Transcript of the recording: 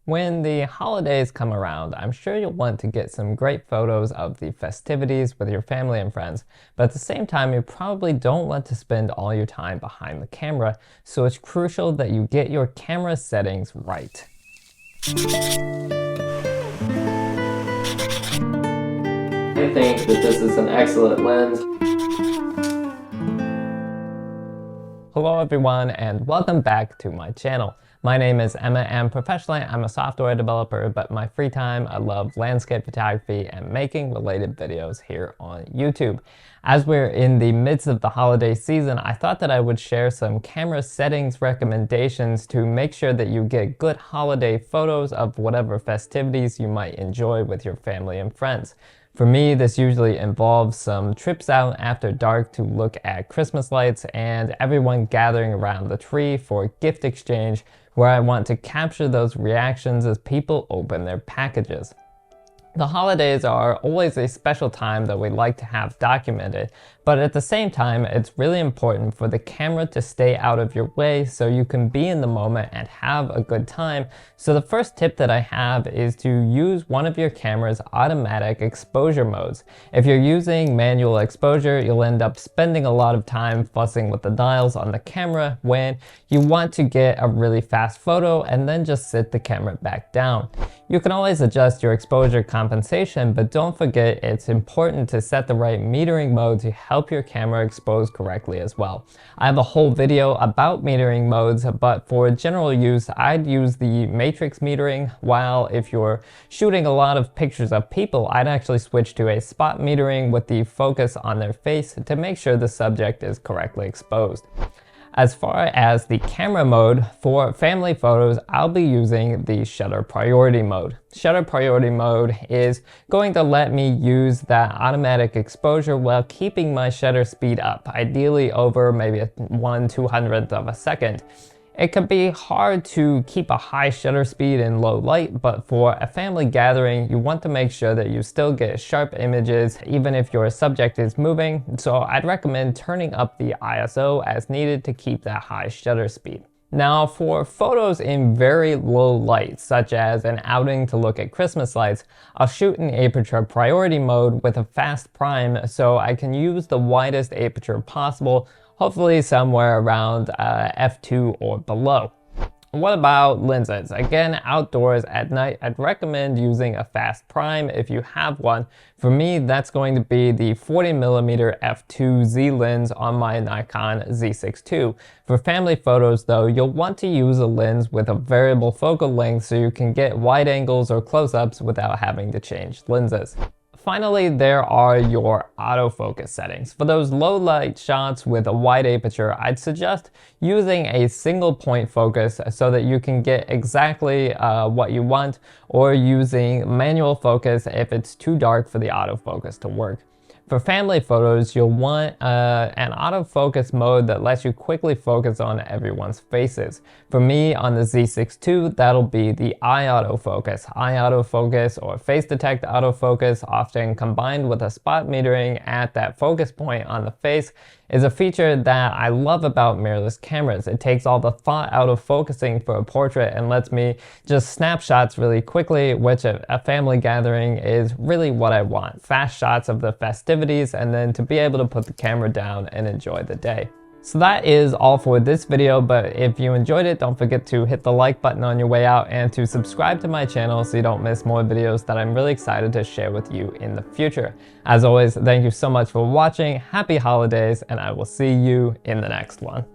When the holidays come around, I'm sure you'll want to get some great photos of the festivities with your family and friends, but at the same time, you probably don't want to spend all your time behind the camera, so it's crucial that you get your camera settings right. I think that this is an excellent lens. Hello everyone and welcome back to my channel. My name is Emma and professionally I'm a software developer, but in my free time I love landscape photography and making related videos here on YouTube. As we're in the midst of the holiday season, I thought that I would share some camera settings recommendations to make sure that you get good holiday photos of whatever festivities you might enjoy with your family and friends. For me, this usually involves some trips out after dark to look at Christmas lights and everyone gathering around the tree for gift exchange, where I want to capture those reactions as people open their packages. The holidays are always a special time that we like to have documented, but at the same time, it's really important for the camera to stay out of your way so you can be in the moment and have a good time. So the first tip that I have is to use one of your camera's automatic exposure modes. If you're using manual exposure, you'll end up spending a lot of time fussing with the dials on the camera when you want to get a really fast photo and then just sit the camera back down. You can always adjust your exposure compensation, but don't forget it's important to set the right metering mode to help your camera expose correctly as well. I have a whole video about metering modes, but for general use, I'd use the matrix metering, while if you're shooting a lot of pictures of people, I'd actually switch to a spot metering with the focus on their face to make sure the subject is correctly exposed. As far as the camera mode, for family photos, I'll be using the shutter priority mode. Shutter priority mode is going to let me use that automatic exposure while keeping my shutter speed up, ideally over maybe 1/200th of a second. It can be hard to keep a high shutter speed in low light, but for a family gathering, you want to make sure that you still get sharp images even if your subject is moving, so I'd recommend turning up the ISO as needed to keep that high shutter speed. Now for photos in very low light, such as an outing to look at Christmas lights, I'll shoot in aperture priority mode with a fast prime so I can use the widest aperture possible, hopefully somewhere around f2 or below. What about lenses? Again, outdoors at night, I'd recommend using a fast prime if you have one. For me, that's going to be the 40mm f2Z lens on my Nikon Z6 II. For family photos though, you'll want to use a lens with a variable focal length so you can get wide angles or close-ups without having to change lenses. Finally, there are your autofocus settings. For those low light shots with a wide aperture, I'd suggest using a single point focus so that you can get exactly what you want, or using manual focus if it's too dark for the autofocus to work. For family photos, you'll want an autofocus mode that lets you quickly focus on everyone's faces. For me, on the Z6 II, that'll be the eye autofocus. Eye autofocus or face detect autofocus, often combined with a spot metering at that focus point on the face, is a feature that I love about mirrorless cameras. It takes all the thought out of focusing for a portrait and lets me just snap shots really quickly, which at a family gathering is really what I want. Fast shots of the festivities and then to be able to put the camera down and enjoy the day. So that is all for this video, but if you enjoyed it, don't forget to hit the like button on your way out and to subscribe to my channel so you don't miss more videos that I'm really excited to share with you in the future. As always, thank you so much for watching, happy holidays, and I will see you in the next one.